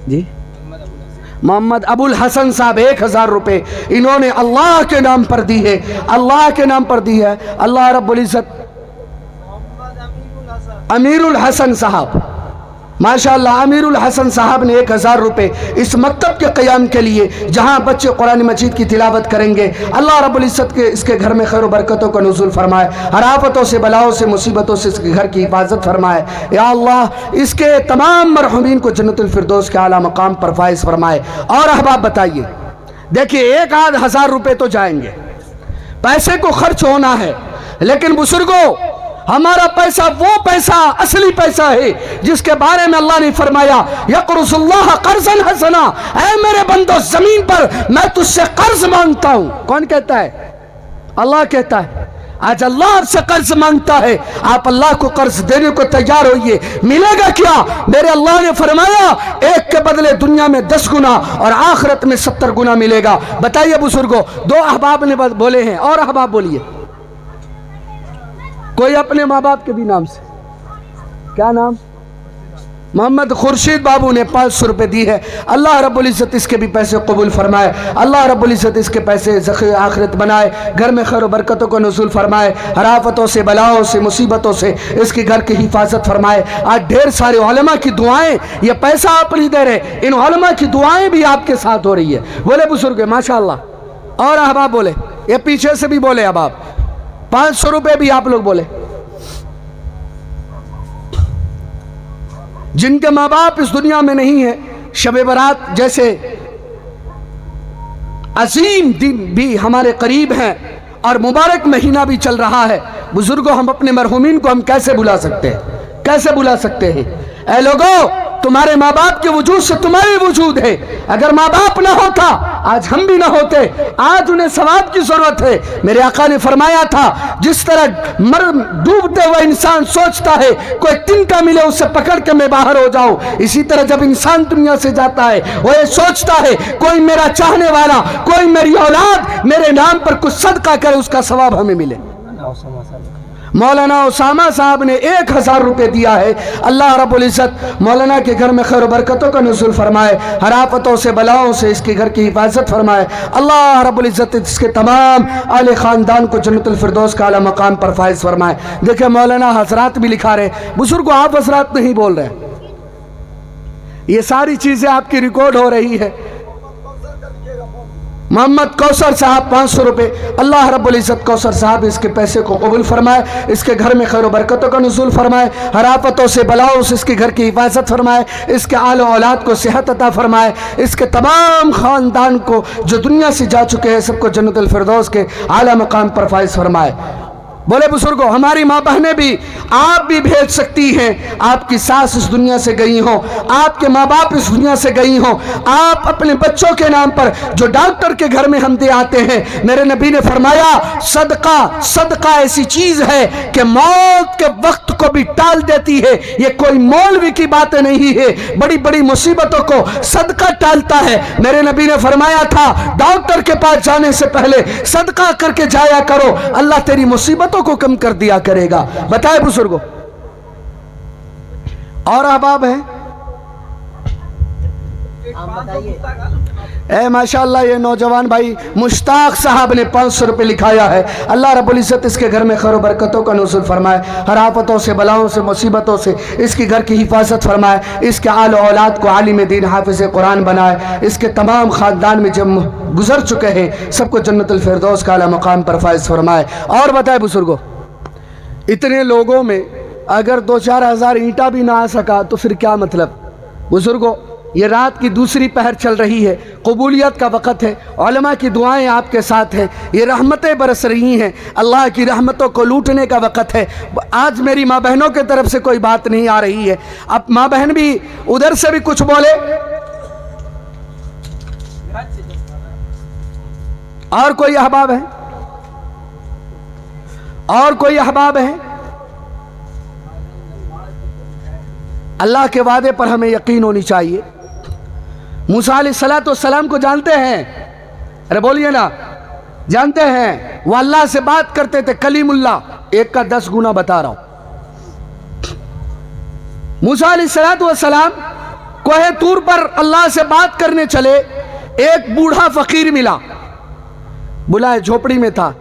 جی محمد ابو الحسن صاحب 1000 روپے انہوں نے اللہ کے نام پر دی ہے، اللہ کے نام پر دی ہے۔ اللہ رب العزت امیر الحسن صاحب، ماشاءاللہ امیر الحسن صاحب نے 1000 روپے اس مکتب کے قیام کے لیے، جہاں بچے قرآن مجید کی تلاوت کریں گے، اللہ رب العزت کے اس کے گھر میں خیر و برکتوں کا نزول فرمائے، ہر آفتوں سے بلاؤں سے مصیبتوں سے اس کے گھر کی حفاظت فرمائے۔ یا اللہ اس کے تمام مرحومین کو جنت الفردوس کے اعلیٰ مقام پر فائز فرمائے۔ اور احباب بتائیے، دیکھیے 1000 روپے تو جائیں گے، پیسے کو خرچ ہونا ہے، لیکن بزرگوں ہمارا پیسہ وہ پیسہ اصلی پیسہ ہے جس کے بارے میں اللہ نے فرمایا یقرض اللہ قرضا حسنا، اے میرے بندو زمین پر میں تجھ سے قرض مانگتا ہوں۔ کون کہتا ہے؟ اللہ کہتا ہے۔ آج اللہ آپ سے قرض مانگتا ہے، آپ اللہ کو قرض دینے کو تیار ہوئیے۔ ملے گا کیا؟ میرے اللہ نے فرمایا ایک کے بدلے دنیا میں 10 گنا اور آخرت میں 70 گنا ملے گا۔ بتائیے بزرگوں، 2 احباب نے بولے ہیں، اور احباب بولیے کوئی اپنے ماں باپ کے بھی نام سے، کیا نام؟ محمد خورشید بابو نے 500 روپے دی ہے۔ اللہ رب العزت اس کے بھی پیسے قبول فرمائے، اللہ رب العزت اس کے پیسے ذخیر آخرت بنائے، گھر میں خیر و برکتوں کو نزول فرمائے، ہر آفتوں سے بلاؤں سے مصیبتوں سے اس کے گھر کی حفاظت فرمائے۔ آج ڈھیر سارے علماء کی دعائیں، یہ پیسہ آپ نہیں دے رہے، ان علماء کی دعائیں بھی آپ کے ساتھ ہو رہی ہے۔ بولے بزرگ ماشاءاللہ۔ اور احباب بولے، یہ پیچھے سے بھی بولے احباب، 500 روپے بھی آپ لوگ بولے۔ جن کے ماں باپ اس دنیا میں نہیں ہیں، شب برات جیسے عظیم دن بھی ہمارے قریب ہیں اور مبارک مہینہ بھی چل رہا ہے، بزرگوں ہم اپنے مرحومین کو ہم کیسے بھلا سکتے ہیں؟ کیسے بھلا سکتے ہیں؟ اے لوگوں، تمہارے ماں باپ کے وجود سے تمہاری وجود ہے۔ اگر ماں باپ نہ ہوتا آج ہم بھی نہ ہوتے، آج انہیں ثواب کی ضرورت ہے۔ میرے آقا نے فرمایا تھا جس طرح ڈوبتے ہوئے انسان سوچتا ہے کوئی تنکا ملے اسے پکڑ کے میں باہر ہو جاؤں، اسی طرح جب انسان دنیا سے جاتا ہے وہ یہ سوچتا ہے کوئی میرا چاہنے والا، کوئی میری اولاد میرے نام پر کچھ صدقہ کرے، اس کا ثواب ہمیں ملے۔ مولانا اسامہ صاحب نے 1000 روپے دیا ہے۔ اللہ رب العزت مولانا کے گھر میں خیر و برکتوں کا نزول فرمائے، ہر آفتوں سے بلاؤں سے اس کے گھر کی حفاظت فرمائے۔ اللہ رب العزت اس کے تمام اہل خاندان کو جنت الفردوس کا اعلیٰ مقام پر فائز فرمائے۔ دیکھیں مولانا حضرات بھی لکھا رہے، بزرگوں آپ حضرات نہیں بول رہے، یہ ساری چیزیں آپ کی ریکارڈ ہو رہی ہے۔ محمد کوثر صاحب 500 روپے، اللہ رب العزت کوثر صاحب اس کے پیسے کو قبول فرمائے، اس کے گھر میں خیر و برکتوں کا نزول فرمائے، ہر آفتوں سے بلاؤں سے اس کے گھر کی حفاظت فرمائے، اس کے آل و اولاد کو صحت عطا فرمائے، اس کے تمام خاندان کو جو دنیا سے جا چکے ہیں سب کو جنت الفردوس کے اعلیٰ مقام پر فائز فرمائے۔ بولے بزرگوں، ہماری ماں بہنیں بھی، آپ بھی بھیج سکتی ہیں، آپ کی ساس اس دنیا سے گئی ہوں، آپ کے ماں باپ اس دنیا سے گئی ہوں، آپ اپنے بچوں کے نام پر جو ڈاکٹر کے گھر میں ہم دے آتے ہیں، میرے نبی نے فرمایا صدقہ ایسی چیز ہے کہ موت کے وقت کو بھی ٹال دیتی ہے۔ یہ کوئی مولوی کی باتیں نہیں ہے، بڑی بڑی مصیبتوں کو صدقہ ٹالتا ہے۔ میرے نبی نے فرمایا تھا ڈاکٹر کے پاس جانے سے پہلے صدقہ کر کے جایا کرو، اللہ تیری مصیبتوں کو کم کر دیا کرے گا۔ بتائے بزرگوں، اور احباب ہیں؟ اے ماشاءاللہ یہ نوجوان بھائی مشتاق صاحب نے 500 روپے لکھایا ہے۔ اللہ رب العزت اس کے گھر میں خیر و برکتوں کا نزول فرمائے، ہر آفتوں سے بلاؤں سے مصیبتوں سے اس کے گھر کی حفاظت فرمائے، اس کے آل و اولاد کو عالم دین حافظ قرآن بنائے، اس کے تمام خاندان میں جب گزر چکے ہیں سب کو جنت الفردوس کا اعلیٰ مقام پر فائز فرمائے۔ اور بتائے بزرگوں، اتنے لوگوں میں اگر 2-4 ہزار اینٹا بھی نہ آ سکا تو پھر کیا مطلب؟ بزرگوں یہ رات کی دوسری پہر چل رہی ہے، قبولیت کا وقت ہے، علماء کی دعائیں آپ کے ساتھ ہیں، یہ رحمتیں برس رہی ہیں، اللہ کی رحمتوں کو لوٹنے کا وقت ہے۔ آج میری ماں بہنوں کے طرف سے کوئی بات نہیں آ رہی ہے، اب ماں بہن بھی ادھر سے بھی کچھ بولے۔ اور کوئی احباب ہے؟ اور کوئی احباب ہے؟ اللہ کے وعدے پر ہمیں یقین ہونی چاہیے۔ موسیٰ علیہ السلام کو جانتے ہیں؟ ارے بولیے نا، جانتے ہیں؟ وہ اللہ سے بات کرتے تھے، کلیم اللہ، 1 کا 10 گنا بتا رہا ہوں۔ موسیٰ علیہ السلام کوہ طور پر اللہ سے بات کرنے چلے، ایک بوڑھا فقیر ملا، بلائے جھوپڑی میں تھا،